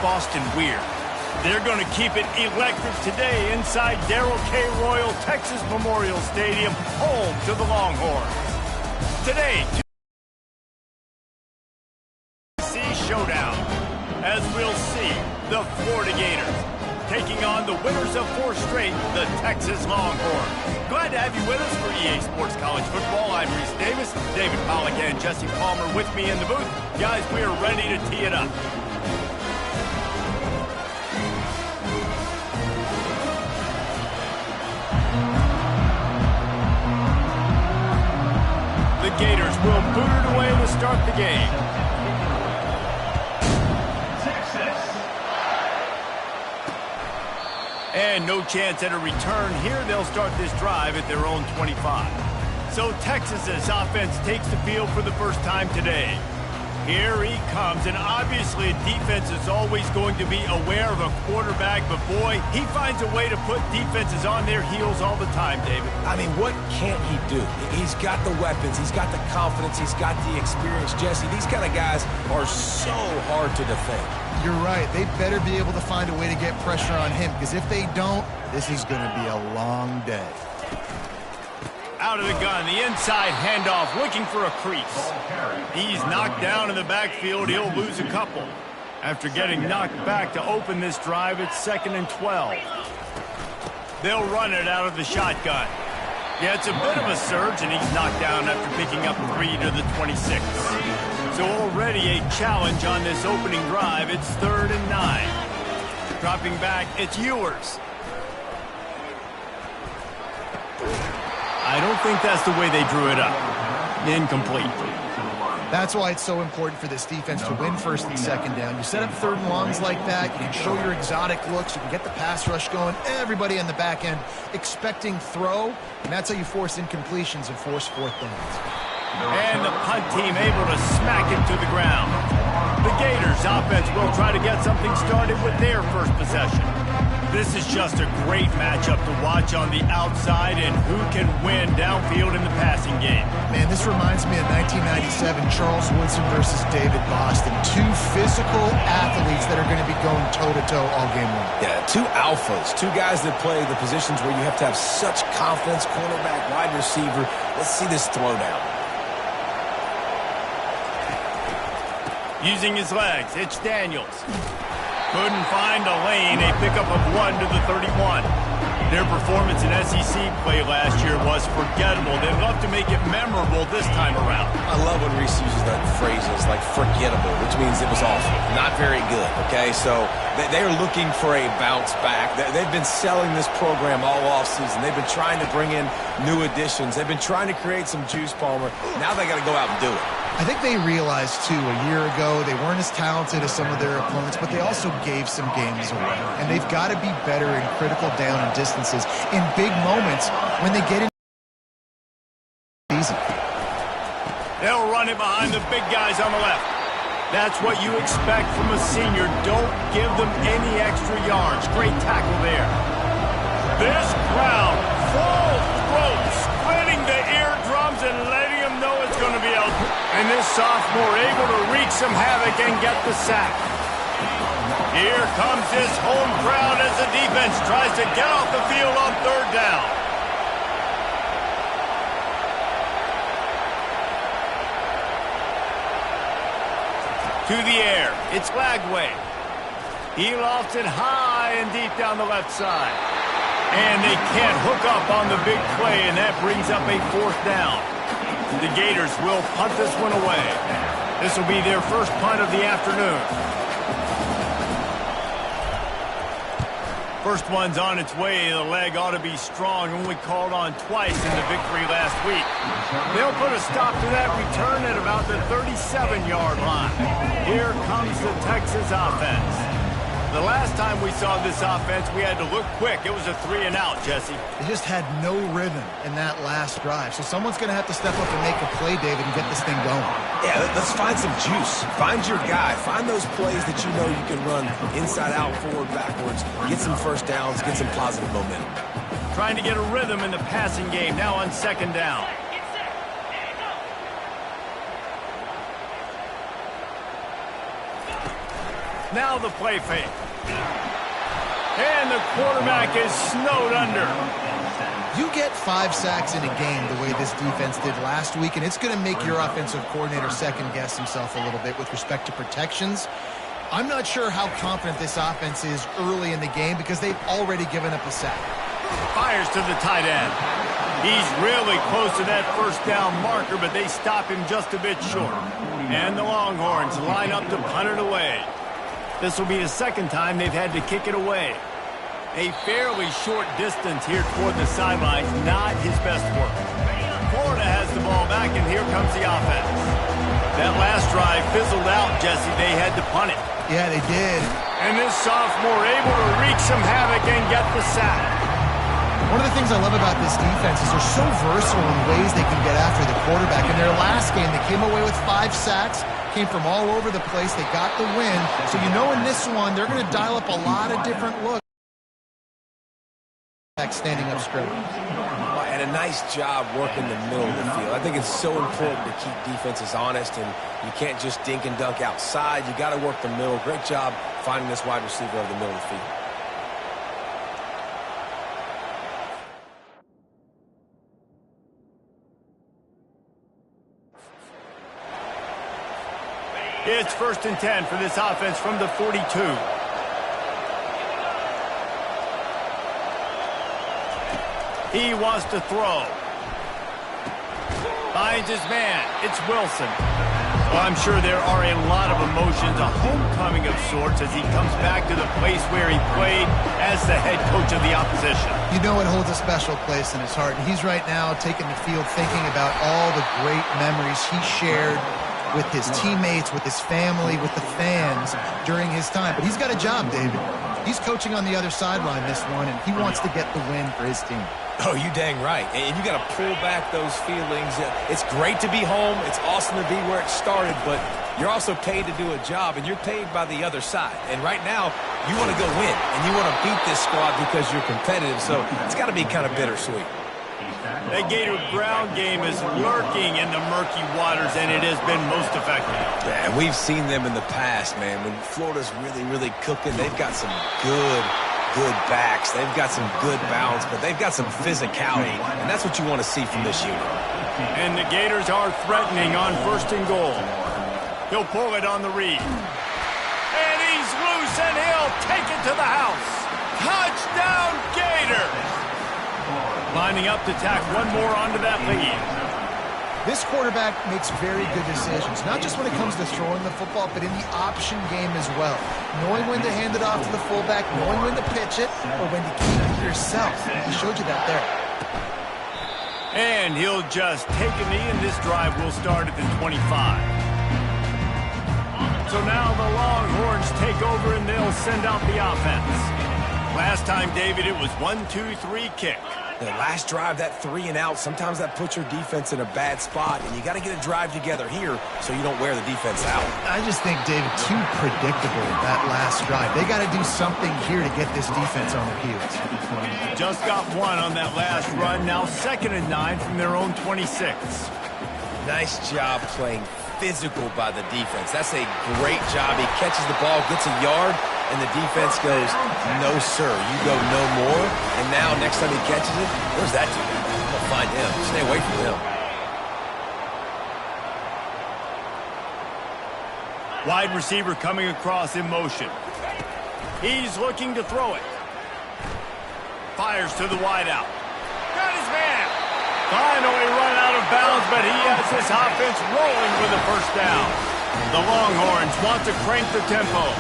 Boston weird. They're going to keep it electric today inside Darrell K. Royal Texas Memorial Stadium, home to the Longhorns. Today, showdown, as we'll see the Florida Gators taking on the winners of 4 straight, the Texas Longhorns. Glad to have you with us for EA Sports College Football. I'm Reese Davis, David Pollack and Jesse Palmer with me in the booth. Guys, we are ready to tee it up. The Gators will boot it away to start the game. And no chance at a return here. They'll start this drive at their own 25. So Texas's offense takes the field for the first time today. Here he comes, and obviously defense is always going to be aware of a quarterback, but boy, he finds a way to put defenses on their heels all the time, David. I mean, what can't he do? He's got the weapons, he's got the confidence, he's got the experience. Jesse, these kind of guys are so hard to defend. You're right. They better be able to find a way to get pressure on him, because if they don't, this is going to be a long day. Out of the gun, the inside handoff, looking for a crease. He's knocked down in the backfield. He'll lose a couple. After getting knocked back to open this drive, it's 2nd and 12. They'll run it out of the shotgun. Yeah, it's a bit of a surge, and he's knocked down after picking up 3 to the 26. So already a challenge on this opening drive. It's 3rd and 9. Dropping back, it's Ewers. I don't think that's the way they drew it up. Incomplete. That's why it's so important for this defense to win 1st and 2nd down. You set up 3rd and longs like that, you can show your exotic looks, you can get the pass rush going, everybody on the back end expecting throw, and that's how you force incompletions and force 4th downs. And the punt team able to smack it to the ground. The Gators offense will try to get something started with their first possession. This is just a great matchup to watch on the outside, and who can win downfield in the passing game. Man, this reminds me of 1997, Charles Woodson versus David Boston. 2 physical athletes that are going to be going toe-to-toe all game long. Yeah, 2 alphas, 2 guys that play the positions where you have to have such confidence, cornerback, wide receiver. Let's see this throwdown. Using his legs, it's Daniels. Couldn't find a lane, a pickup of 1 to the 31. Their performance in SEC play last year was forgettable. They'd love to make it memorable this time around. I love when Reese uses that phrases like forgettable, which means it was awful, not very good, okay? So they are looking for a bounce back. They've been selling this program all offseason. They've been trying to bring in new additions. They've been trying to create some juice, Palmer. Now they got to go out and do it. I think they realized, too, a year ago they weren't as talented as some of their opponents, but they also gave some games away. And they've got to be better in critical down and distances in big moments when they get in the season. They'll run it behind the big guys on the left. That's what you expect from a senior. Don't give them any extra yards. Great tackle there. This crowd, full throat, splitting the eardrums and letting them know it's going to be out. And this sophomore able to wreak some havoc and get the sack. Here comes this home crowd as the defense tries to get off the field on 3rd down. To the air, it's Lagway. He lofts it high and deep down the left side. And they can't hook up on the big play, and that brings up a 4th down. The Gators will punt this one away. This will be their first punt of the afternoon. First one's on its way. The leg ought to be strong. Only called on twice in the victory last week. They'll put a stop to that return at about the 37-yard line. Here comes the Texas offense. The last time we saw this offense, we had to look quick. It was a 3-and-out, Jesse. They just had no rhythm in that last drive. So someone's going to have to step up and make a play, David, and get this thing going. Yeah, let's find some juice. Find your guy. Find those plays that you know you can run inside out, forward, backwards. Get some first downs. Get some positive momentum. Trying to get a rhythm in the passing game now on 2nd down. Now the play fake. And the quarterback is snowed under. You get 5 sacks in a game the way this defense did last week, and it's going to make your offensive coordinator second-guess himself a little bit with respect to protections. I'm not sure how confident this offense is early in the game because they've already given up a sack. Fires to the tight end. He's really close to that first down marker, but they stop him just a bit short. And the Longhorns line up to punt it away. This will be the second time they've had to kick it away. A fairly short distance here toward the sidelines, not his best work. Florida has the ball back, and here comes the offense. That last drive fizzled out, Jesse. They had to punt it. Yeah, they did. And this sophomore able to wreak some havoc and get the sack. One of the things I love about this defense is they're so versatile in ways they can get after the quarterback. In their last game, they came away with 5 sacks, came from all over the place. They got the win. So you know in this one, they're going to dial up a lot of different looks. Standing up straight. And a nice job working the middle of the field. I think it's so important to keep defenses honest, and you can't just dink and dunk outside. You got to work the middle. Great job finding this wide receiver over the middle of the field. It's 1st and 10 for this offense from the 42. He wants to throw. Finds his man. It's Wilson. Well, I'm sure there are a lot of emotions, a homecoming of sorts as he comes back to the place where he played as the head coach of the opposition. You know it holds a special place in his heart. And he's right now taking the field thinking about all the great memories he shared with his teammates, with his family, with the fans during his time. But he's got a job, David. He's coaching on the other sideline this one, and he wants to get the win for his team. Oh, you dang right. And you got to pull back those feelings. It's great to be home. It's awesome to be where it started, but you're also paid to do a job, and you're paid by the other side. And right now, you want to go win, and you want to beat this squad because you're competitive, so it's got to be kind of bittersweet. That Gator ground game is lurking in the murky waters, and it has been most effective. Yeah, and we've seen them in the past, man. When Florida's really, really cooking, they've got some good backs. They've got some good balance, but they've got some physicality, and that's what you want to see from this unit. And the Gators are threatening on 1st and goal. He'll pull it on the read. And he's loose, and he'll take it to the house. Touchdown, Gators! Lining up to tack one more onto that lead. This quarterback makes very good decisions, not just when it comes to throwing the football, but in the option game as well. Knowing when to hand it off to the fullback, knowing when to pitch it, or when to keep it yourself. He showed you that there. And he'll just take a knee, and this drive will start at the 25. So now the Longhorns take over, and they'll send out the offense. Last time, David, it was 1-2-3 kick. The last drive, that 3 and out, sometimes that puts your defense in a bad spot, and you got to get a drive together here so you don't wear the defense out. I just think, David, too predictable that last drive. They got to do something here to get this defense on their heels. Just got one on that last run. Now 2nd and 9 from their own 26. Nice job playing physical by the defense. That's a great job. He catches the ball, gets a yard, and the defense goes, no, sir, you go no more. And now, next time he catches it, where's that dude? We'll find him. Stay away from him. Wide receiver coming across in motion. He's looking to throw it. Fires to the wideout. Got his man. Finally run out of bounds, but he has this offense rolling with a first down. The Longhorns want to crank the tempo.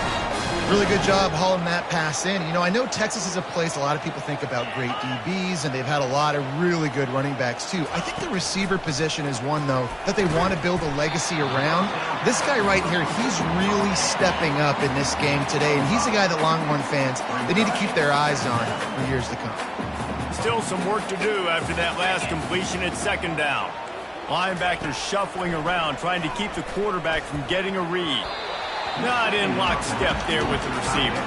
Really good job hauling that pass in. You know, I know Texas is a place a lot of people think about great DBs, and they've had a lot of really good running backs, too. I think the receiver position is one, though, that they want to build a legacy around. This guy right here, he's really stepping up in this game today, and he's a guy that Longhorn fans, they need to keep their eyes on for years to come. Still some work to do after that last completion at 2nd down. Linebackers shuffling around, trying to keep the quarterback from getting a read. Not in lockstep there with the receiver.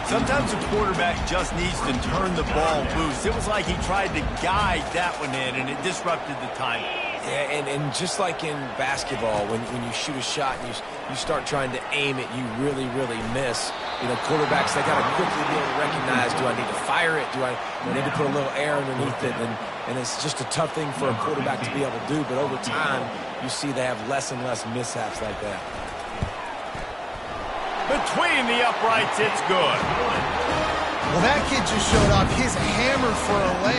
Sometimes the quarterback just needs to turn the ball loose. It was like he tried to guide that one in, and it disrupted the timing. Yeah, and just like in basketball, when you shoot a shot and you start trying to aim it, you really, really miss. You know, quarterbacks, they got to quickly be able to recognize, do I need to fire it? Do I need to put a little air underneath it? And it's just a tough thing for a quarterback to be able to do. But over time, you see they have less and less mishaps like that. Between the uprights, it's good. Well, that kid just showed off his hammer for a layup.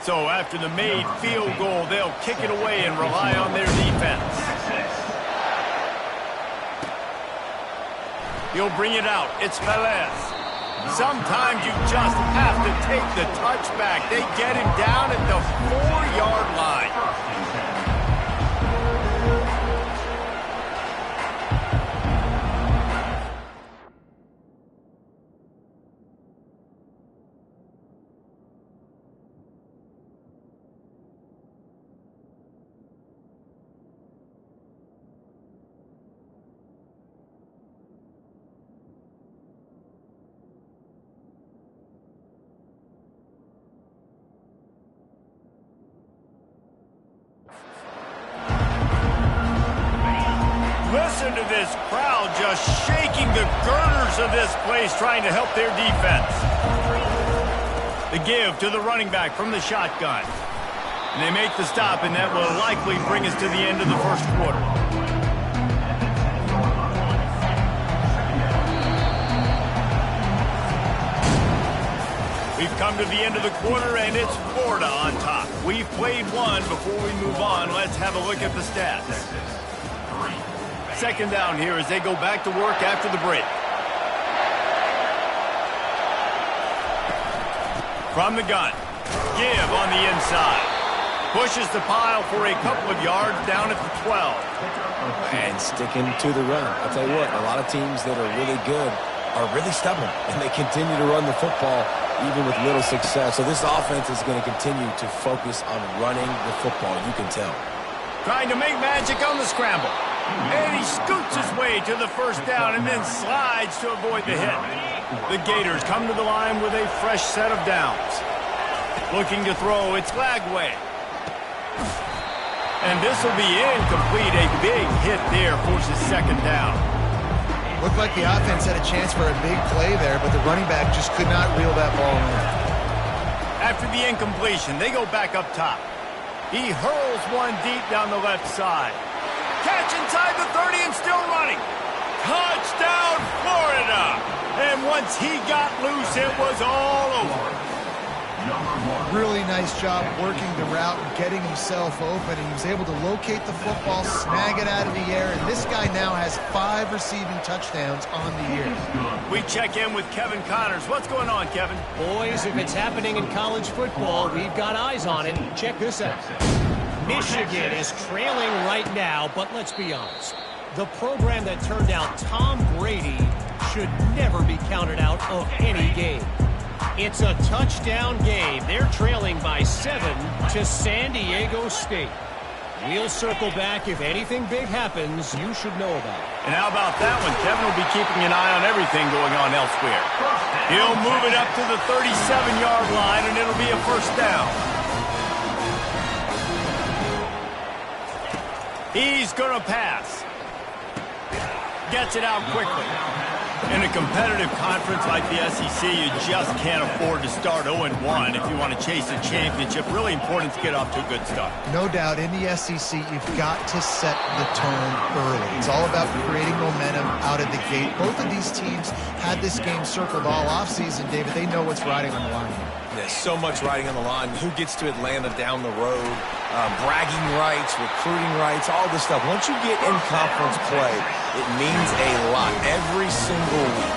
So after the made field goal, they'll kick it away and rely on their defense. He'll bring it out. It's Velez. Sometimes you just have to take the touchback. They get him down at the 4-yard line. Listen to this crowd just shaking the girders of this place, trying to help their defense. The give to the running back from the shotgun. And they make the stop, and that will likely bring us to the end of the first quarter. We've come to the end of the quarter, and it's Florida on top. We've played one. Before we move on, let's have a look at the stats. Second down here as they go back to work after the break. From the gun. Give on the inside. Pushes the pile for a couple of yards down at the 12. And sticking to the run. I'll tell you what, a lot of teams that are really good are really stubborn, and they continue to run the football even with little success. So this offense is going to continue to focus on running the football, you can tell. Trying to make magic on the scramble. And he scoots his way to the first down and then slides to avoid the hit. The Gators come to the line with a fresh set of downs. Looking to throw, it's Lagway. And this will be incomplete. A big hit there forces second down. Looked like the offense had a chance for a big play there, but the running back just could not reel that ball in. After the incompletion, they go back up top. He hurls one deep down the left side. Catch inside the 30 and still running. Touchdown, Florida! And once he got loose, it was all over. Really nice job working the route and getting himself open. He was able to locate the football, snag it out of the air, and this guy now has 5 receiving touchdowns on the year. We check in with Kevin Connors. What's going on, Kevin? Boys, if it's happening in college football, we've got eyes on it. Check this out. Michigan is trailing right now, but let's be honest. The program that turned out Tom Brady should never be counted out of any game. It's a touchdown game. They're trailing by 7 to San Diego State. We'll circle back. If anything big happens, you should know about it. And how about that one? Kevin will be keeping an eye on everything going on elsewhere. He'll move it up to the 37-yard line, and it'll be a first down. He's going to pass. Gets it out quickly. In a competitive conference like the SEC, you just can't afford to start 0-1 if you want to chase a championship. Really important to get off to a good start. No doubt, in the SEC, you've got to set the tone early. It's all about creating momentum out of the gate. Both of these teams had this game circled all offseason, David. They know what's riding on the line here. There's so much riding on the line. Who gets to Atlanta down the road? Bragging rights, recruiting rights, all this stuff. Once you get in conference play, it means a lot every single week.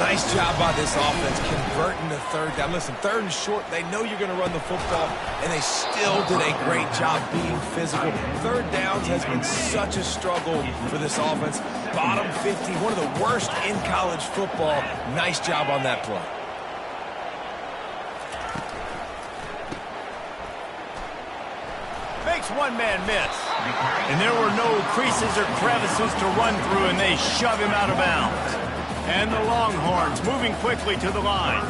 Nice job by this offense converting the third down. Listen, third and short, they know you're going to run the football, and they still did a great job being physical. Third downs has been such a struggle for this offense. Bottom 50, one of the worst in college football. Nice job on that play. Makes one man miss. And there were no creases or crevices to run through, and they shove him out of bounds. And the Longhorns moving quickly to the line.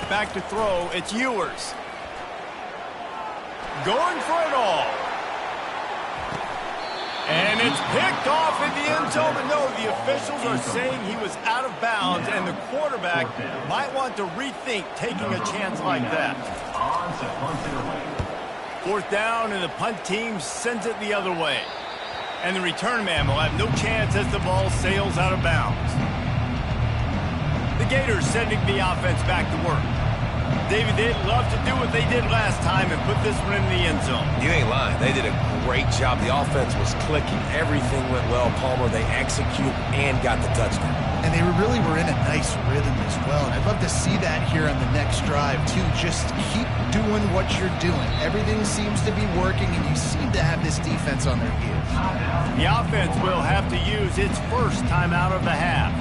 Back to throw, it's Ewers. Going for it all. And it's picked off in the end zone. But no, the officials are saying he was out of bounds, and the quarterback might want to rethink taking a chance like that. Fourth down, and the punt team sends it the other way. And the return man will have no chance as the ball sails out of bounds. The Gators sending the offense back to work. David, they'd love to do what they did last time and put this one in the end zone. You ain't lying. They did a great job. The offense was clicking. Everything went well. Palmer, they executed and got the touchdown. And they really were in a nice rhythm as well. And I'd love to see that here on the next drive, too. Just keep doing what you're doing. Everything seems to be working, and you seem to have this defense on their heels. The offense will have to use its first time out of the half.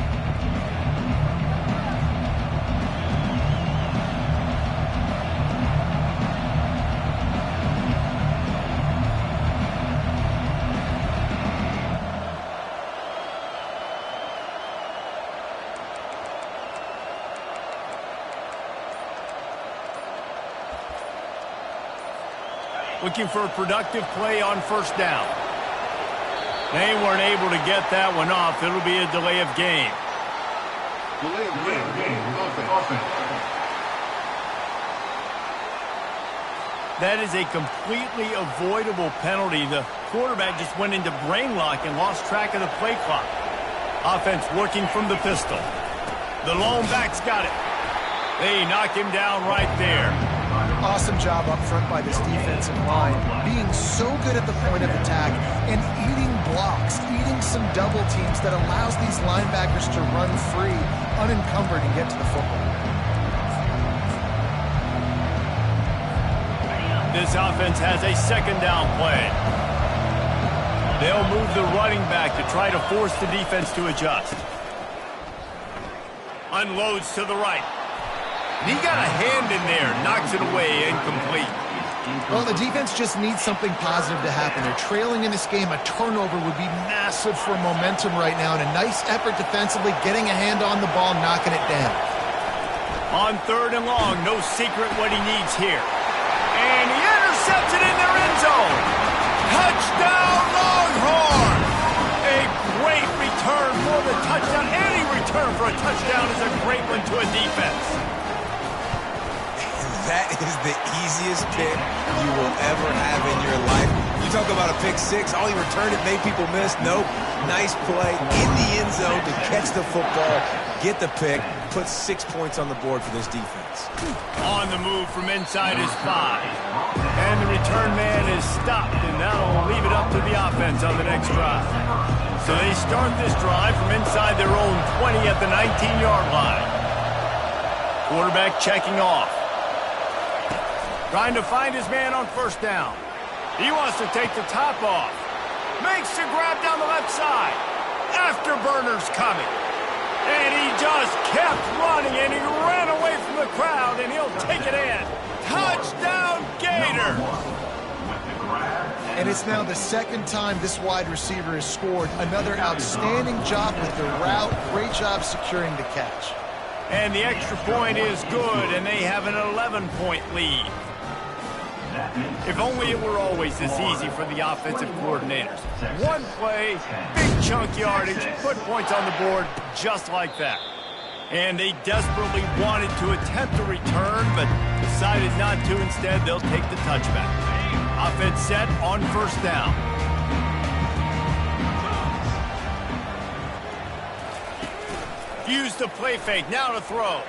Looking for a productive play on first down. They weren't able to get that one off. It'll be a delay of game. Delay of game. Offense. That is a completely avoidable penalty. The quarterback just went into brain lock and lost track of the play clock. Offense working from the pistol. The lone back's got it. They knock him down right there. Awesome job up front by this defensive line, being so good at the point of attack and eating blocks, eating some double teams that allows these linebackers to run free, unencumbered, and get to the football. This offense has a second down play. They'll move the running back to try to force the defense to adjust. Unloads to the right. He got a hand in there, knocks it away, incomplete. Well, the defense just needs something positive to happen. They're trailing in this game. A turnover would be massive for momentum right now, and a nice effort defensively, getting a hand on the ball, knocking it down. On third and long, no secret what he needs here. And he intercepts it in their end zone. Touchdown, Longhorn! A great return for the touchdown. Any return for a touchdown is a great one to a defense. That is the easiest pick you will ever have in your life. You talk about a pick six, all he returned it, made people miss. Nope. Nice play in the end zone to catch the football, get the pick, put 6 points on the board for this defense. On the move from inside his 5. And the return man is stopped, and that'll leave it up to the offense on the next drive. So they start this drive from inside their own 20 at the 19-yard line. Quarterback checking off. Trying to find his man on first down. He wants to take the top off. Makes the grab down the left side. Afterburner's coming. And he just kept running, and he ran away from the crowd, and he'll take it in. Touchdown, Gator! And it's now the second time this wide receiver has scored. Another outstanding job with the route. Great job securing the catch. And the extra point is good, and they have an 11-point lead. If only it were always this easy for the offensive coordinators. One play, big chunk yardage, put points on the board just like that. And they desperately wanted to attempt a return, but decided not to. Instead, they'll take the touchback. Offense set on first down. Use the play fake, now to throw.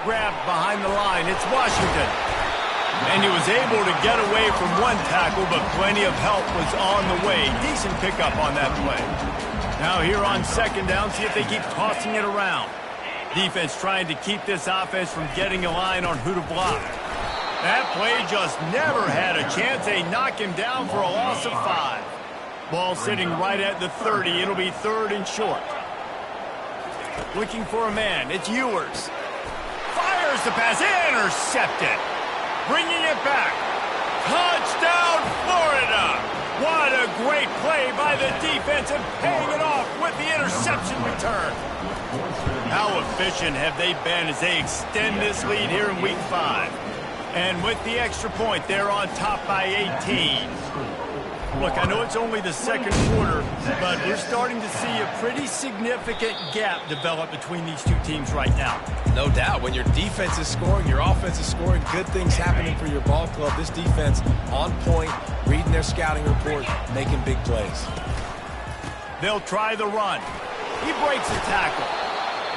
Grabbed behind the line, it's Washington. And he was able to get away from one tackle, but plenty of help was on the way. Decent pickup on that play. Now here on second down, see if they keep tossing it around. Defense trying to keep this offense from getting a line on who to block. That play just never had a chance. They knock him down for a loss of 5. Ball sitting right at the 30. It'll be 3rd and short. Looking for a man. It's Ewers. Fires the pass. Intercepted. Bringing it back. Touchdown, Florida. What a great play by the defense and paying it off with the interception return. How efficient have they been as they extend this lead here in Week 5? And with the extra point, they're on top by 18. Look, I know it's only the second quarter, but we're starting to see a pretty significant gap develop between these two teams right now. No doubt. When your defense is scoring, your offense is scoring, good things happening for your ball club. This defense on point, reading their scouting report, making big plays. They'll try the run. He breaks a tackle.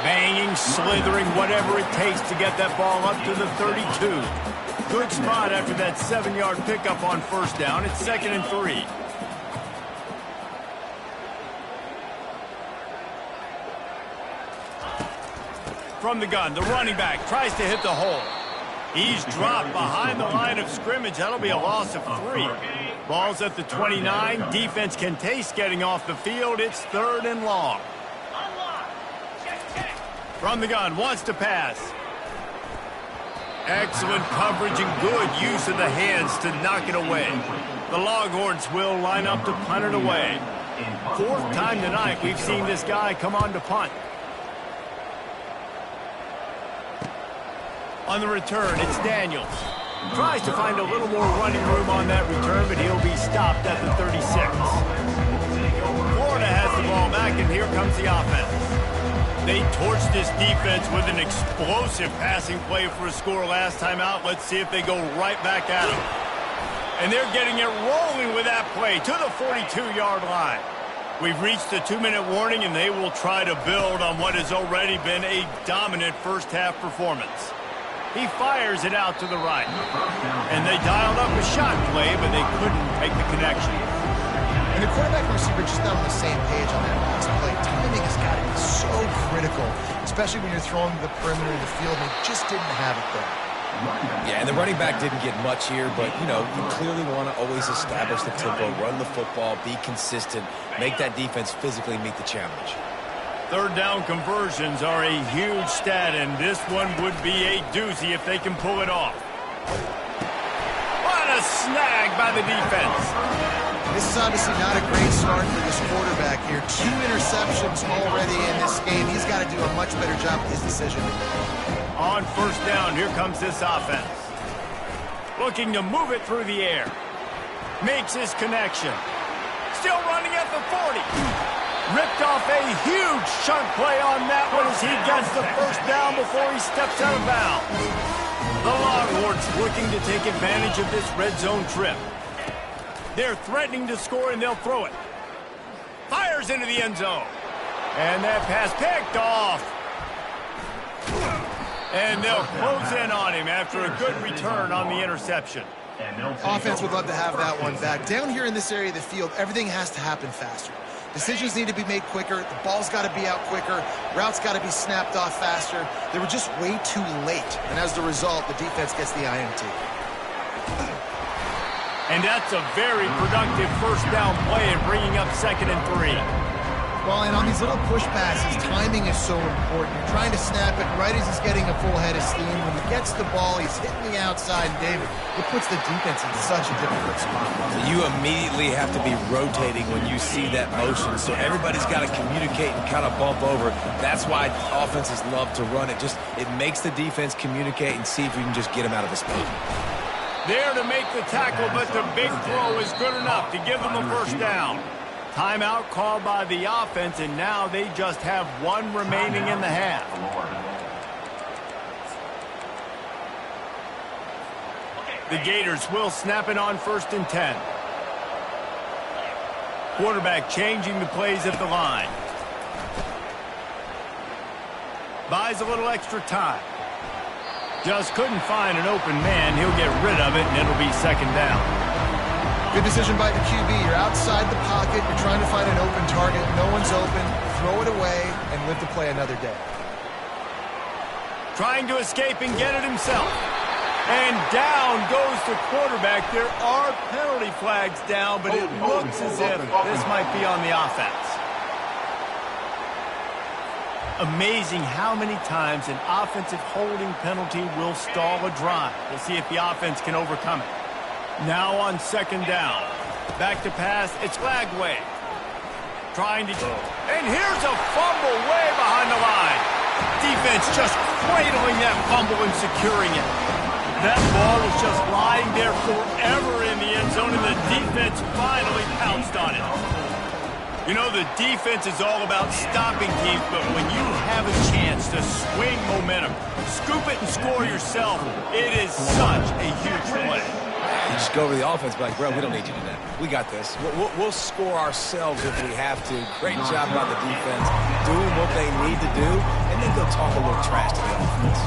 Banging, slithering, whatever it takes to get that ball up to the 32. Good spot after that 7-yard pickup on first down. It's 2nd and 3. From the gun, the running back tries to hit the hole. He's dropped behind the line of scrimmage. That'll be a loss of 3. Ball's at the 29. Defense can taste getting off the field. It's 3rd and long. From the gun, wants to pass. Excellent coverage and good use of the hands to knock it away. The Longhorns will line up to punt it away. 4th time tonight we've seen this guy come on to punt. On the return, it's Daniels. Tries to find a little more running room on that return, but he'll be stopped at the 36. Florida has the ball back, and here comes the offense. They torched this defense with an explosive passing play for a score last time out. Let's see if they go right back at him. And they're getting it rolling with that play to the 42-yard line. We've reached the 2-minute warning, and they will try to build on what has already been a dominant first-half performance. He fires it out to the right. And they dialed up a shot play, but they couldn't make the connection. And the quarterback and receiver just not on the same page on that last play. Timing has got to be so critical, especially when you're throwing to the perimeter of the field. They just didn't have it there. Yeah, and the running back didn't get much here, but, you know, you clearly want to always establish the tempo, run the football, be consistent, make that defense physically meet the challenge. 3rd down conversions are a huge stat, and this one would be a doozy if they can pull it off. What a snag by the defense. This is obviously not a great start for this quarterback here. 2 interceptions already in this game. He's got to do a much better job with his decision. On first down, here comes this offense. Looking to move it through the air. Makes his connection. Still running at the 40. Ripped off a huge chunk play on that one as he gets the first down before he steps out of bounds. The Longhorns looking to take advantage of this red zone trip. They're threatening to score, and they'll throw it. Fires into the end zone. And that pass picked off. And they'll close in on him after a good return on the interception. Offense would love to have that one back. Down here in this area of the field, everything has to happen faster. Decisions need to be made quicker. The ball's got to be out quicker. Routes got to be snapped off faster. They were just way too late. And as a result, the defense gets the INT. And that's a very productive first down play and bringing up 2nd and 3. Well, and on these little push passes, timing is so important. You're trying to snap it right as he's getting a full head of steam. When he gets the ball, he's hitting the outside, David. It puts the defense in such a difficult spot. So you immediately have to be rotating when you see that motion. So everybody's got to communicate and kind of bump over. That's why offenses love to run it. It makes the defense communicate and see if you can just get him out of the spot. There to make the tackle, but the big throw is good enough to give them the first down. Timeout called by the offense, and now they just have 1 remaining in the half. The Gators will snap it on 1st and 10. Quarterback changing the plays at the line. Buys a little extra time. Just couldn't find an open man. He'll get rid of it, and it'll be second down. Good decision by the QB. You're outside the pocket. You're trying to find an open target. No one's open. Throw it away and live to play another day. Trying to escape and get it himself. And down goes the quarterback. There are penalty flags down, but it looks as if this might be on the offense. Amazing how many times an offensive holding penalty will stall a drive. We'll see if the offense can overcome it. Now on second down. Back to pass. It's Lagway. Trying to... And here's a fumble way behind the line. Defense just cradling that fumble and securing it. That ball was just lying there forever in the end zone, and the defense finally pounced on it. You know, the defense is all about stopping teams, but when you have a chance to swing momentum, scoop it and score yourself, it is such a huge play. You just go over the offense, but like, bro, we don't need you to do that. We got this. We'll score ourselves if we have to. Great job by the defense, doing what they need to do, and then go talk a little trash to the offense.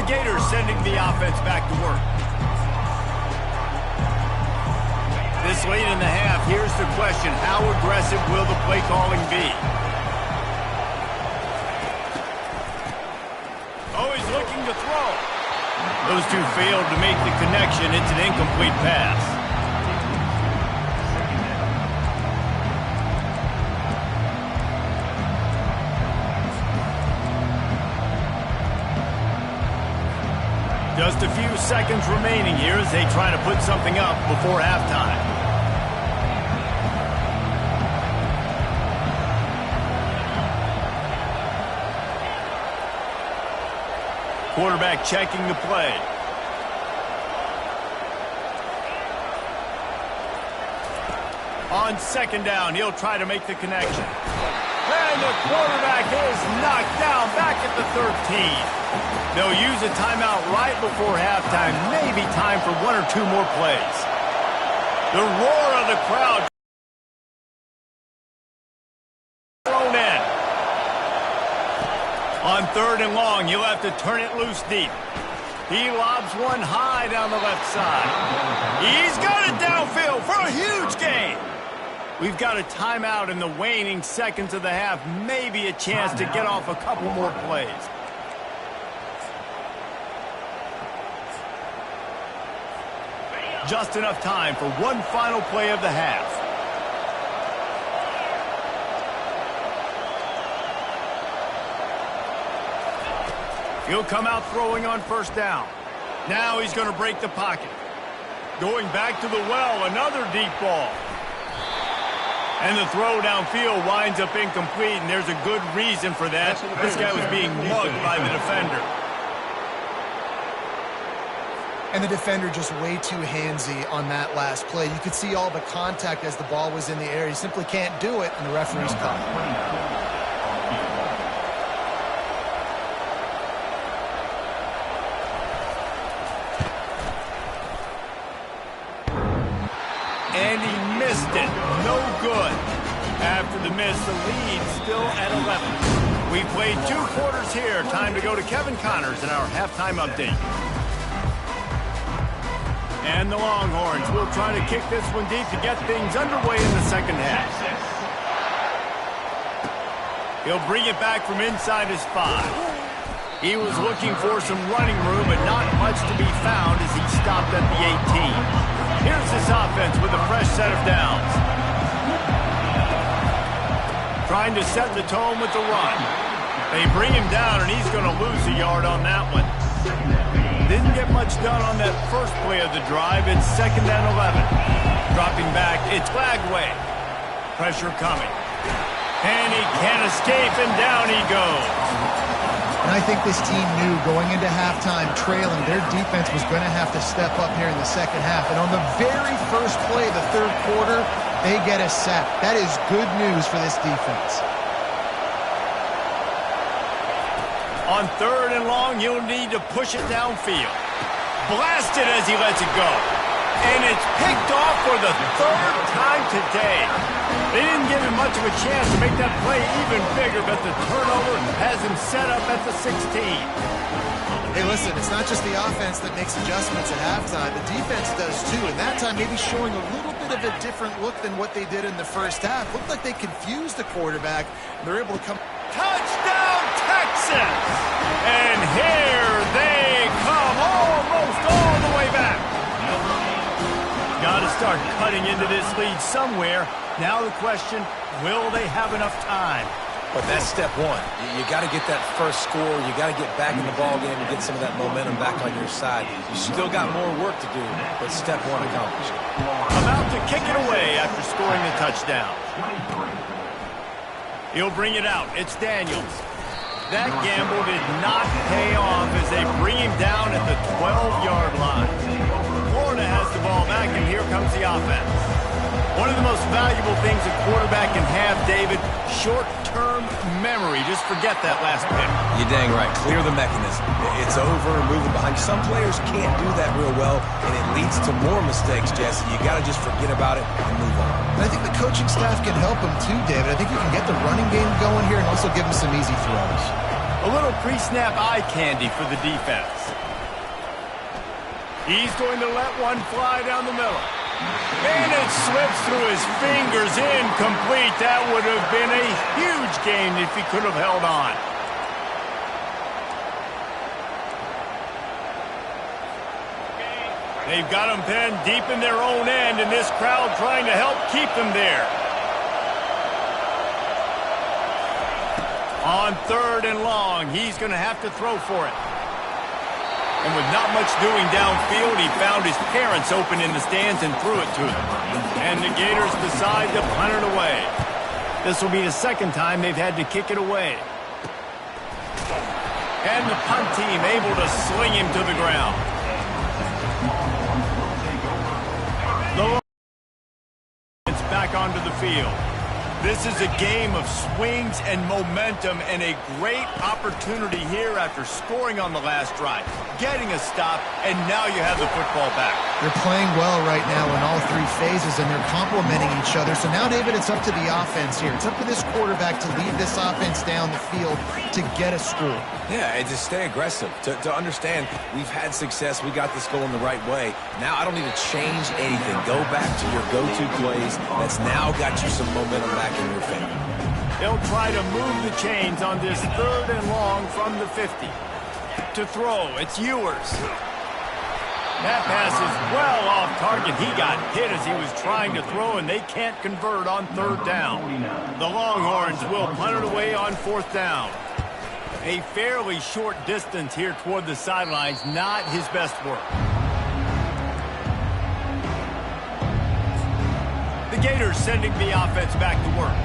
The Gators sending the offense back to work. This late in the half, here's the question. How aggressive will the play calling be? Oh, he's looking to throw. Those two failed to make the connection. It's an incomplete pass. Just a few seconds remaining here as they try to put something up before halftime. Quarterback checking the play. On second down, he'll try to make the connection. And the quarterback is knocked down back at the 13. They'll use a timeout right before halftime. Maybe time for one or two more plays. The roar of the crowd. Thrown in. On third and long, he'll have to turn it loose deep. He lobs one high down the left side. He's got it downfield for a huge gain. We've got a timeout in the waning seconds of the half. Maybe a chance to get off a couple more plays. Just enough time for one final play of the half. He'll come out throwing on first down. Now he's going to break the pocket. Going back to the well, another deep ball. And the throw downfield winds up incomplete, and there's a good reason for that. This guy was being mugged by the defender. And the defender just way too handsy on that last play. You could see all the contact as the ball was in the air. He simply can't do it, and the referee's caught. And he missed it. No good. After the miss, the lead still at 11. We played 2 quarters here. Time to go to Kevin Connors in our halftime update. And the Longhorns will try to kick this one deep to get things underway in the second half. He'll bring it back from inside his 5. He was looking for some running room, but not much to be found as he stopped at the 18. Here's this offense with a fresh set of downs. Trying to set the tone with the run. They bring him down, and he's going to lose a yard on that one. Didn't get much done on that first play of the drive. It's second and 11. Dropping back, it's Lagway. Pressure coming. And he can't escape, and down he goes. And I think this team knew going into halftime trailing, their defense was going to have to step up here in the second half. And on the very first play of the third quarter, they get a sack. That is good news for this defense. On third and long, you'll need to push it downfield. Blasted as he lets it go. And it's picked off for the third time today. They didn't give him much of a chance to make that play even bigger, but the turnover has him set up at the 16. Hey, listen, it's not just the offense that makes adjustments at halftime. The defense does too, and that time maybe showing a little bit of a different look than what they did in the first half. Looked like they confused the quarterback, and they're able to come. Touchdown, Texas! And here they come, almost all the way back. Got to start cutting into this lead somewhere. Now the question, will they have enough time? But that's step one. You got to get that first score. You got to get back in the ball game and get some of that momentum back on your side. You still got more work to do, but step one accomplished. About to kick it away after scoring the touchdown. He'll bring it out. It's Daniels. That gamble did not pay off as they bring him down at the 12-yard line. Florida has the ball back, and here comes the offense. One of the most valuable things a quarterback can have, David, short-term memory. Just forget that last pick. You're dang right. Clear the mechanism. It's over, moving behind. Some players can't do that real well, and it leads to more mistakes, Jesse. You got to just forget about it and move on. And I think the coaching staff can help him too, David. I think you can get the running game going here and also give him some easy throws. A little pre-snap eye candy for the defense. He's going to let one fly down the middle. And it slips through his fingers, incomplete. That would have been a huge gain if he could have held on. They've got him pinned deep in their own end, and this crowd trying to help keep them there. On 3rd and long, he's going to have to throw for it. And with not much doing downfield, he found his parents open in the stands and threw it to them. And the Gators decide to punt it away. This will be the second time they've had to kick it away. And the punt team able to sling him to the ground. It's back onto the field. This is a game of swings and momentum, and a great opportunity here after scoring on the last drive, getting a stop, and now you have the football back. They're playing well right now in all three phases, and they're complementing each other. So now, David, it's up to the offense here. It's up to this quarterback to lead this offense down the field to get a score. Yeah, and to stay aggressive, to understand we've had success, we got this going the right way. Now I don't need to change anything. Go back to your go-to plays. That's now got you some momentum back in your favor. They'll try to move the chains on this 3rd and long from the 50. To throw, it's Ewers. That pass is well off target. He got hit as he was trying to throw, and they can't convert on 3rd down. The Longhorns will punt it away on 4th down. A fairly short distance here toward the sidelines, not his best work. The Gators sending the offense back to work.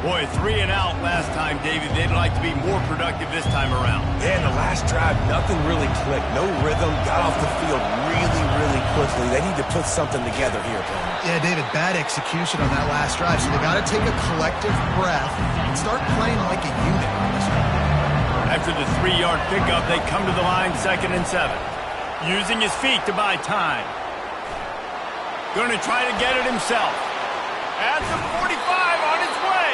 Boy, 3 and out last time, David. They'd like to be more productive this time around. Yeah, in the last drive, nothing really clicked. No rhythm, got off the field really, really quickly. They need to put something together here, Tony. Yeah, David, bad execution on that last drive. So they got to take a collective breath and start playing like a unit on this one. After the 3-yard pickup, they come to the line 2nd and 7. Using his feet to buy time. Going to try to get it himself. At the 45 on his way.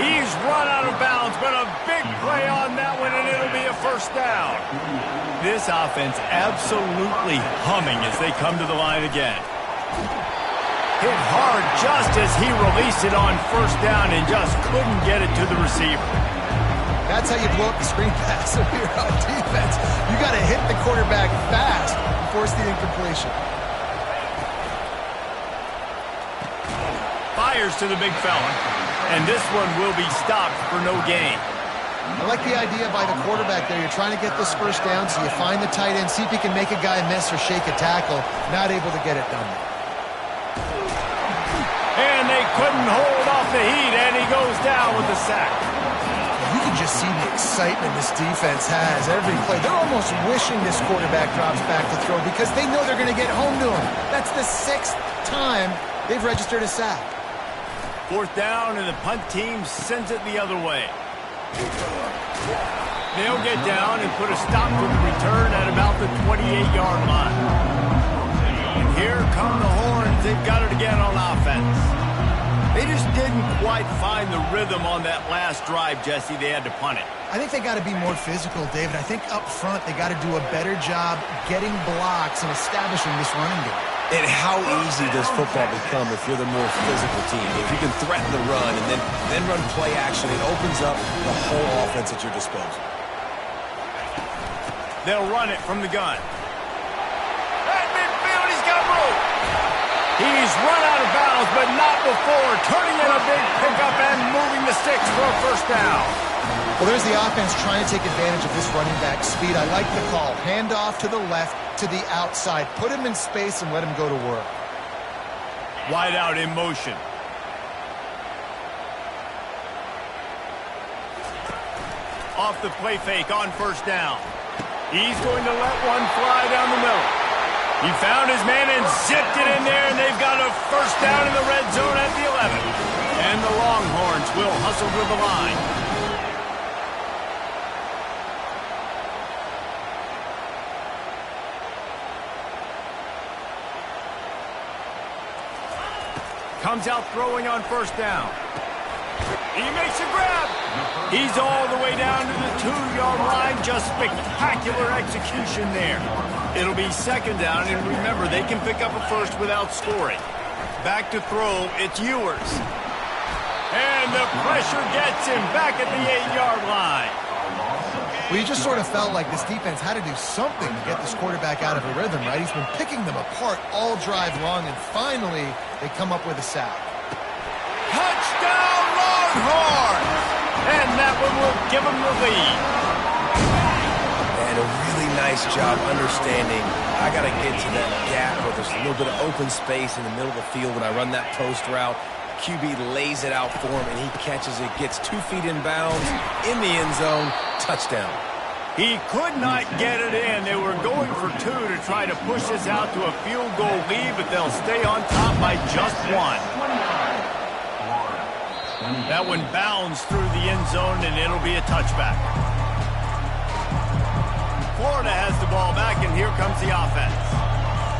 He's run out of bounds, but a big play on that one, and it'll be a 1st down. This offense absolutely humming as they come to the line again. Hit hard just as he released it on 1st down and just couldn't get it to the receiver. That's how you blow up the screen pass if you're on defense. You got to hit the quarterback fast and force the incompletion. Fires to the big fella, and this one will be stopped for no gain. I like the idea by the quarterback there. You're trying to get this 1st down, so you find the tight end, see if you can make a guy miss or shake a tackle. Not able to get it done. And they couldn't hold off the heat, and he goes down with the sack. You can just see the excitement this defense has every play. They're almost wishing this quarterback drops back to throw because they know they're going to get home to him. That's the 6th time they've registered a sack. 4th down, and the punt team sends it the other way. They'll get down and put a stop to the return at about the 28-yard line. And here come the Horns. They've got it again on offense. They just didn't quite find the rhythm on that last drive, Jesse. They had to punt it. I think they got to be more physical, David. I think up front they got to do a better job getting blocks and establishing this running game. And how easy does football become if you're the more physical team? If you can threaten the run and then run play action, it opens up the whole offense at your disposal. They'll run it from the gun. At midfield, he's got room. He's run out of bounds, but not before turning in a big pickup and moving the sticks for a first down. Well, there's the offense trying to take advantage of this running back speed. I like the call. Hand off to the left, to the outside. Put him in space and let him go to work. Wide out in motion. Off the play fake on first down. He's going to let one fly down the middle. He found his man and zipped it in there, and they've got a first down in the red zone at the 11. And the Longhorns will hustle to the line. Comes out throwing on first down. He makes a grab. He's all the way down to the 2-yard line. Just spectacular execution there. It'll be second down, and remember, they can pick up a first without scoring. Back to throw, it's Ewers. And the pressure gets him back at the 8-yard line. Well, you just sort of felt like this defense had to do something to get this quarterback out of a rhythm, right? He's been picking them apart all drive long, and finally they come up with a sack. Touchdown, Longhorns! And that one will give them the lead. And a really nice job understanding I got to get to that gap where there's a little bit of open space in the middle of the field when I run that post route. QB lays it out for him, and he catches it, gets 2 feet in bounds, in the end zone, touchdown. He could not get it in. They were going for 2 to try to push this out to a field goal lead, but they'll stay on top by just 1. That one bounds through the end zone, and it'll be a touchback. Florida has the ball back, and here comes the offense.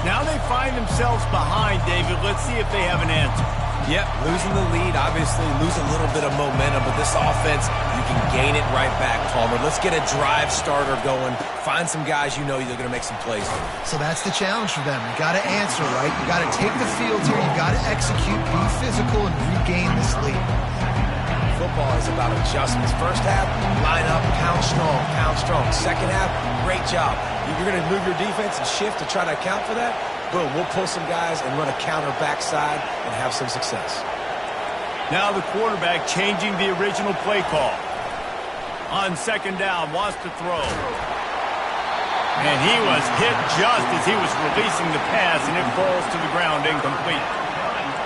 Now they find themselves behind, David. Let's see if they have an answer. Yep, losing the lead, obviously lose a little bit of momentum, but this offense, you can gain it right back, Palmer. Let's get a drive starter going. Find some guys you know you're going to make some plays for. So that's the challenge for them. You got to answer, right? You got to take the field here. You got to execute, be physical, and regain this lead. Football is about adjustments. First half, line up, pound strong, pound strong. Second half, great job. You're going to move your defense and shift to try to account for that. Boom, we'll pull some guys and run a counter backside and have some success. Now the quarterback changing the original play call. On second down, wants to throw. And he was hit just as he was releasing the pass, and it falls to the ground incomplete.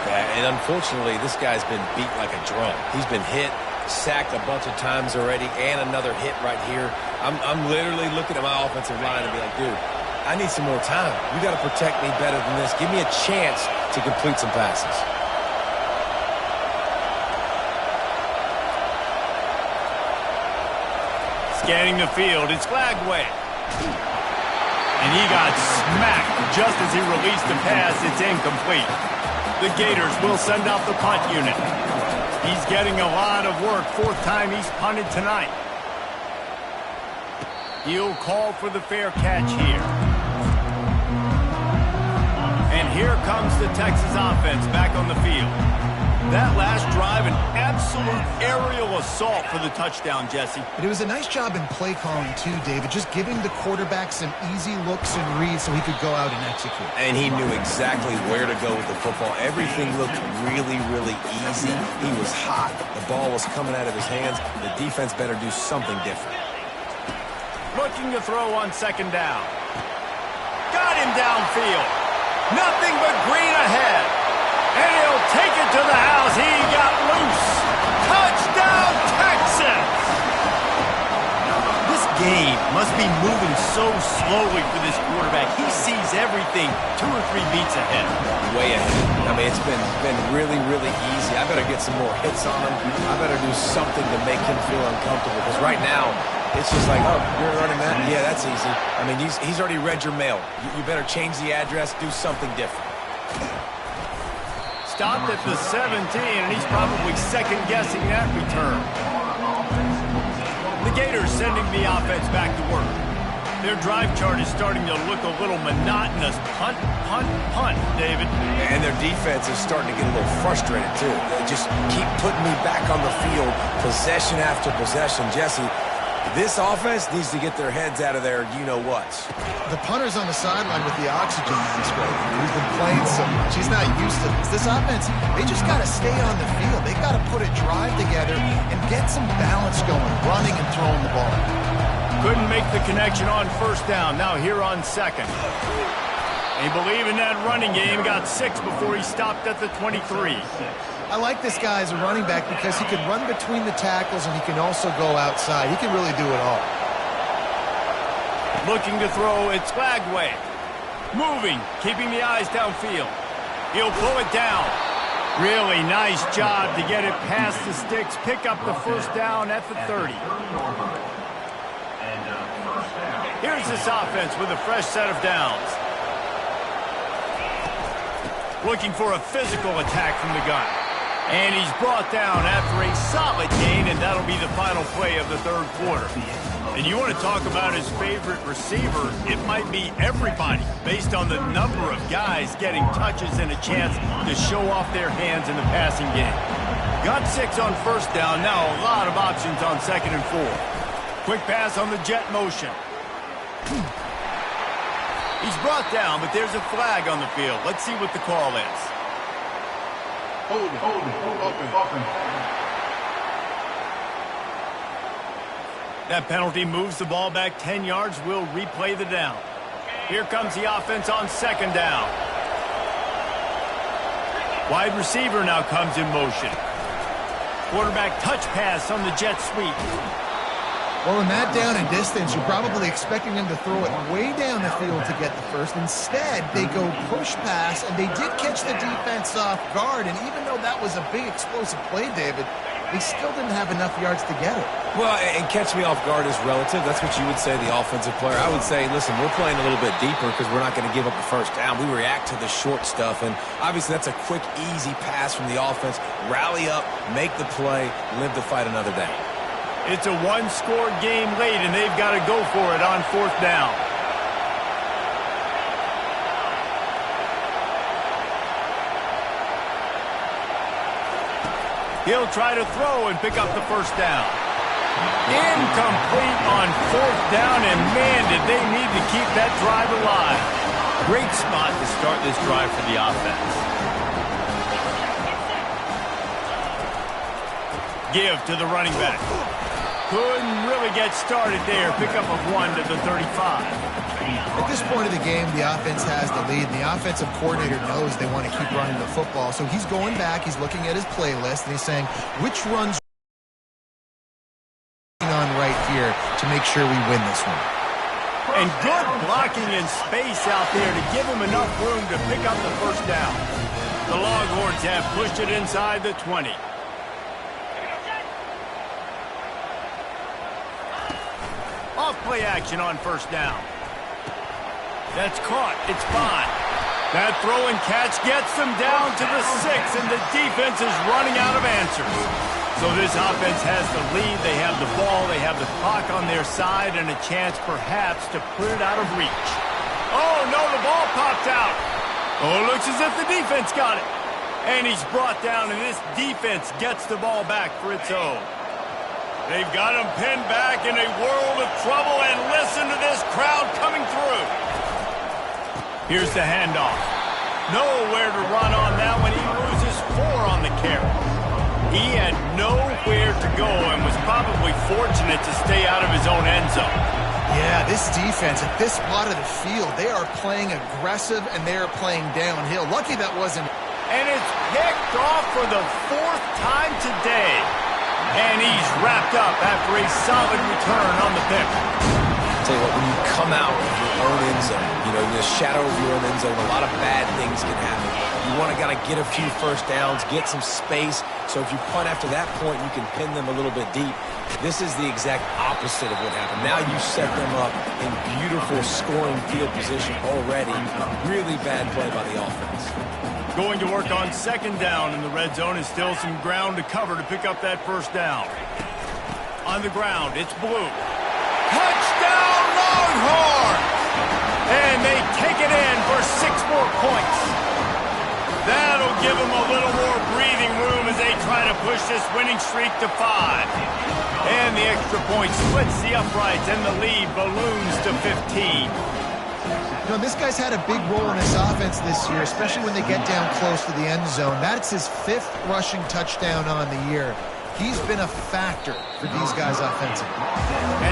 Yeah, and unfortunately, this guy's been beat like a drum. He's been hit, sacked a bunch of times already, and another hit right here. I'm literally looking at my offensive line and be like, dude, I need some more time. You got to protect me better than this. Give me a chance to complete some passes. Scanning the field, it's Glagway. And he got smacked just as he released the pass. It's incomplete. The Gators will send out the punt unit. He's getting a lot of work. 4th time he's punted tonight. He'll call for the fair catch here. And here comes the Texas offense back on the field. That last drive, an absolute aerial assault for the touchdown, Jesse. But it was a nice job in play calling, too, David, just giving the quarterback some easy looks and reads so he could go out and execute. And he knew exactly where to go with the football. Everything looked really, really easy. He was hot. The ball was coming out of his hands. The defense better do something different. Looking to throw on second down. Got him downfield. Nothing but green ahead. And he'll take it to the house. He got loose. Touchdown, Texas! This game must be moving so slowly for this quarterback. He sees everything 2 or 3 beats ahead. Way ahead. I mean, it's been really, really easy. I better get some more hits on him. I better do something to make him feel uncomfortable. Because right now, it's just like, oh, you're running that? Yeah, that's easy. I mean, he's already read your mail. You better change the address, do something different. stopped at the 17, and he's probably second-guessing that return. The Gators sending the offense back to work. Their drive chart is starting to look a little monotonous. Punt, punt, punt, David. And their defense is starting to get a little frustrated, too. They just keep putting me back on the field, possession after possession. Jesse, this offense needs to get their heads out of their you-know-whats. The punter's on the sideline with the oxygen mask right here. He's been playing so much. He's not used to this. This offense, they just got to stay on the field. They got to put a drive together and get some balance going, running and throwing the ball. Couldn't make the connection on first down. Now here on second. They believe in that running game. Got 6 before he stopped at the 23. I like this guy as a running back because he can run between the tackles and he can also go outside. He can really do it all. Looking to throw, it's Lagway. Moving, keeping the eyes downfield. He'll pull it down. Really nice job to get it past the sticks. Pick up the first down at the 30. Here's this offense with a fresh set of downs. Looking for a physical attack from the gun. And he's brought down after a solid gain, and that'll be the final play of the third quarter. And you want to talk about his favorite receiver, it might be everybody, based on the number of guys getting touches and a chance to show off their hands in the passing game. Got 6 on first down, now a lot of options on second and 4. Quick pass on the jet motion. He's brought down, but there's a flag on the field. Let's see what the call is. Hold it. That penalty moves the ball back 10 yards. We'll replay the down. Here comes the offense on second down. Wide receiver now comes in motion. Quarterback touch pass on the jet sweep. Well, in that down and distance, you're probably expecting them to throw it way down the field to get the first. Instead, they go push pass, and they did catch the defense off guard. And even though that was a big explosive play, David, they still didn't have enough yards to get it. Well, and catch me off guard is relative. That's what you would say, the offensive player. I would say, listen, we're playing a little bit deeper because we're not going to give up the first down. We react to the short stuff, and obviously that's a quick, easy pass from the offense. Rally up, make the play, live to fight another day. It's a one-score game late, and they've got to go for it on fourth down. He'll try to throw and pick up the first down. Incomplete on fourth down, and man, did they need to keep that drive alive. Great spot to start this drive for the offense. Give to the running back. Couldn't really get started there. Pickup of 1 to the 35. At this point of the game, the offense has the lead. The offensive coordinator knows they want to keep running the football. So he's going back, he's looking at his playlist, and he's saying, which runs on right here to make sure we win this one. And good blocking in space out there to give him enough room to pick up the first down. The Longhorns have pushed it inside the 20. Off play action on first down. That's caught. It's fine. That throw and catch gets them down to the 6, and the defense is running out of answers. So this offense has the lead. They have the ball. They have the clock on their side and a chance perhaps to put it out of reach. Oh, no, the ball popped out. Oh, looks as if the defense got it. And he's brought down, and this defense gets the ball back for its own. They've got him pinned back in a world of trouble, and listen to this crowd coming through. Here's the handoff. Nowhere to run on that one. He loses 4 on the carry. He had nowhere to go and was probably fortunate to stay out of his own end zone. Yeah, this defense at this spot of the field, they are playing aggressive and they are playing downhill. Lucky that wasn't. And it's picked off for the 4th time today. And he's wrapped up after a solid return on the pick. I'll tell you what, when you come out of your own end zone, you know, in the shadow of your own end zone, a lot of bad things can happen. You want to kind of get a few first downs, get some space, so if you punt after that point, you can pin them a little bit deep. This is the exact opposite of what happened. Now you set them up in beautiful scoring field position already. Really bad play by the offense. Going to work on second down in the red zone, and still some ground to cover to pick up that first down. On the ground, it's Blue. Touchdown, Longhorns! And they take it in for 6 more points. That'll give them a little more breathing room as they try to push this winning streak to 5. And the extra point splits the uprights, and the lead balloons to 15. You know, this guy's had a big role in this offense this year, especially when they get down close to the end zone. That's his 5th rushing touchdown on the year. He's been a factor for these guys offensively.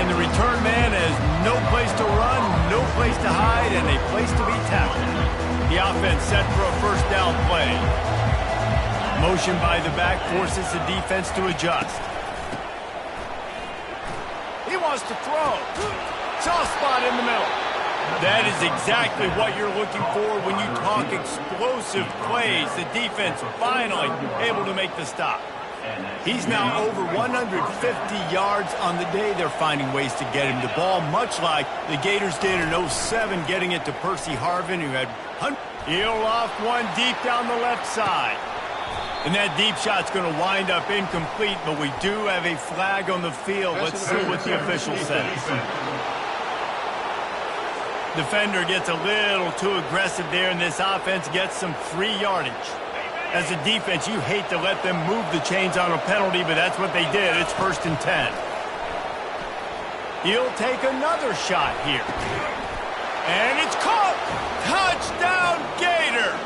And the return man has no place to run, no place to hide, and a place to be tackled. The offense set for a first down play. Motion by the back forces the defense to adjust. He wants to throw. Soft spot in the middle. That is exactly what you're looking for when you talk explosive plays. The defense finally able to make the stop. He's now over 150 yards on the day. They're finding ways to get him the ball, much like the Gators did in 07, getting it to Percy Harvin, who had he'll off one deep down the left side. And that deep shot's going to wind up incomplete, but we do have a flag on the field. Let's see what the official says. Defender gets a little too aggressive there, and this offense gets some free yardage. As a defense, you hate to let them move the chains on a penalty, but that's what they did. It's 1st and 10. He'll take another shot here. And it's caught! Touchdown, Gators!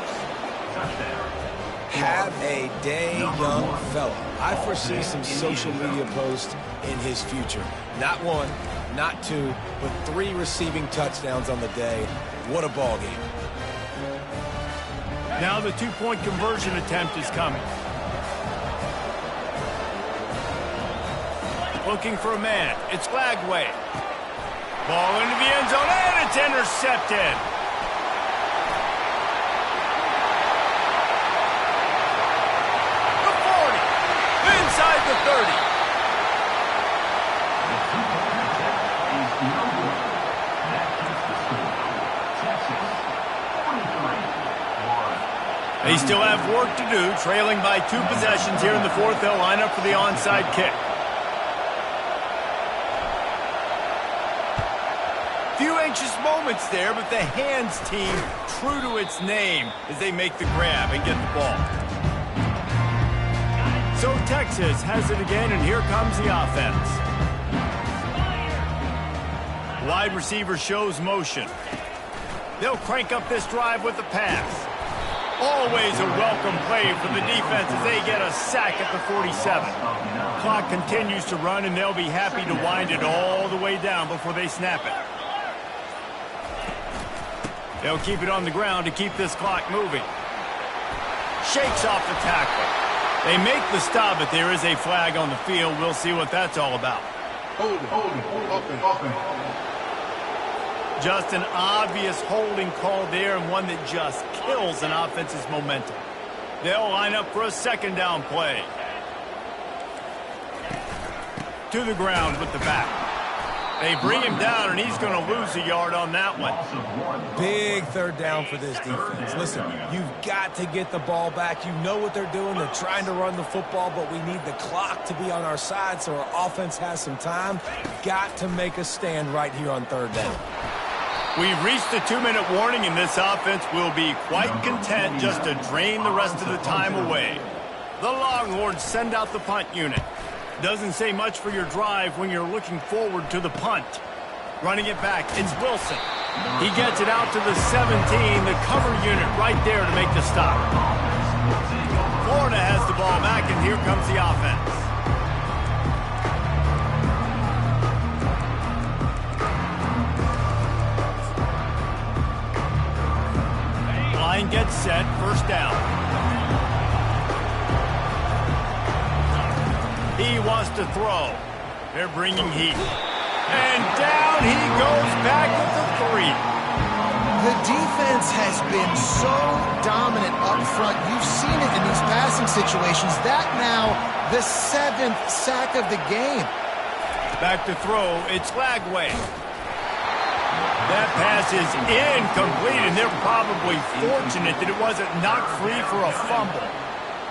Have a day, young fella. I foresee some social media posts in his future. Not 1, not 2, but 3 receiving touchdowns on the day. What a ball game. Now the 2-point conversion attempt is coming. Looking for a man. It's Lagway. Ball into the end zone, and it's intercepted. The 40. Inside the 30. They still have work to do, trailing by 2 possessions here in the 4th. They'll line up for the onside kick. Few anxious moments there, but the hands team true to its name as they make the grab and get the ball. So Texas has it again, and here comes the offense. Wide receiver shows motion. They'll crank up this drive with the pass. Always a welcome play for the defense as they get a sack at the 47. Clock continues to run, and they'll be happy to wind it all the way down before they snap it. They'll keep it on the ground to keep this clock moving. Shakes off the tackle. They make the stop, but there is a flag on the field. We'll see what that's all about. Hold it. Open. Just an obvious holding call there, and one that just kills an offense's momentum. They'll line up for a second down play. To the ground with the back. They bring him down, and he's going to lose a yard on that one. Big 3rd down for this defense. Listen, you've got to get the ball back. You know what they're doing. They're trying to run the football, but we need the clock to be on our side so our offense has some time. Got to make a stand right here on 3rd down. We've reached the 2-minute warning, and this offense will be quite content just to drain the rest of the time away. The Longhorns send out the punt unit. Doesn't say much for your drive when you're looking forward to the punt. Running it back, it's Wilson. He gets it out to the 17, the cover unit right there to make the stop. Florida has the ball back, and here comes the offense. Line gets set, first down. He wants to throw. They're bringing heat. And down he goes back with the 3. The defense has been so dominant up front. You've seen it in these passing situations. That now the 7th sack of the game. Back to throw, it's Lagway. That pass is incomplete, and they're probably fortunate that it wasn't knocked free for a fumble.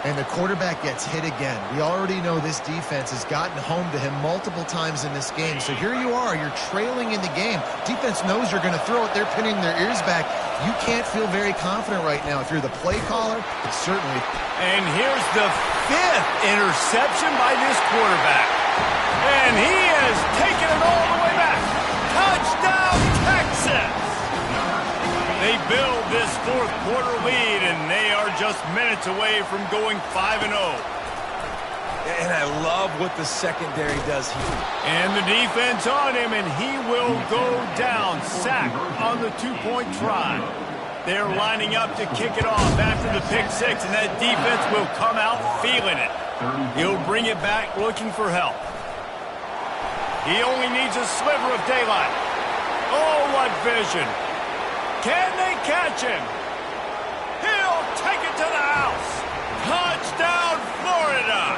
And the quarterback gets hit again. We already know this defense has gotten home to him multiple times in this game. So here you are, you're trailing in the game. Defense knows you're going to throw it. They're pinning their ears back. You can't feel very confident right now. If you're the play caller, certainly. And here's the 5th interception by this quarterback. And he has taken it all the way back. Touchdown, Texas! They build this 4th quarter lead, and they are just minutes away from going 5-0. And I love what the secondary does here. And the defense on him, and he will go down. Sacked on the 2-point try. They're lining up to kick it off after the pick 6, and that defense will come out feeling it. He'll bring it back looking for help. He only needs a sliver of daylight. Oh, what vision. Can they catch him? He'll take it to the house. Touchdown, Florida.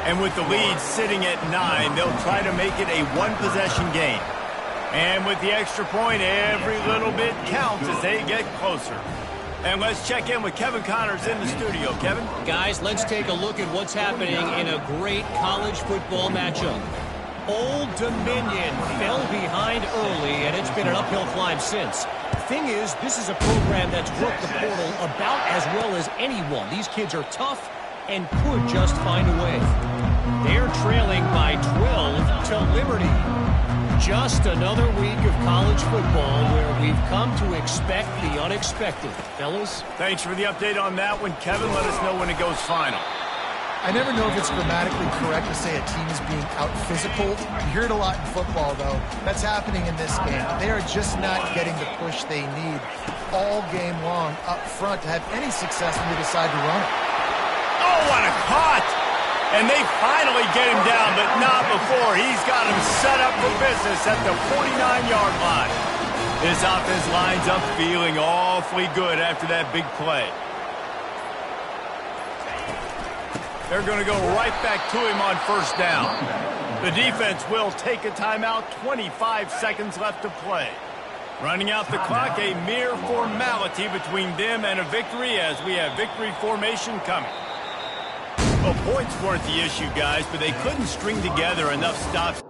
And with the lead sitting at 9, they'll try to make it a one-possession game. And with the extra point, every little bit counts as they get closer. And let's check in with Kevin Connors in the studio. Kevin? Guys, let's take a look at what's happening in a great college football matchup. Old Dominion fell behind early, and it's been an uphill climb since. Thing is, this is a program that's worked the portal about as well as anyone. These kids are tough and could just find a way. They're trailing by 12 to Liberty. Just another week of college football where we've come to expect the unexpected. Fellas? Thanks for the update on that one, Kevin. Let us know when it goes final. I never know if it's grammatically correct to say a team is being out-physicaled. You hear it a lot in football, though. That's happening in this game. They are just not getting the push they need all game long up front to have any success when they decide to run it. Oh, what a caught! And they finally get him down, but not before. He's got him set up for business at the 49-yard line. This offense lines up feeling awfully good after that big play. They're going to go right back to him on first down. The defense will take a timeout, 25 seconds left to play. Running out the clock, a mere formality between them and a victory as we have victory formation coming. Well, points weren't the issue, guys, but they couldn't string together enough stops.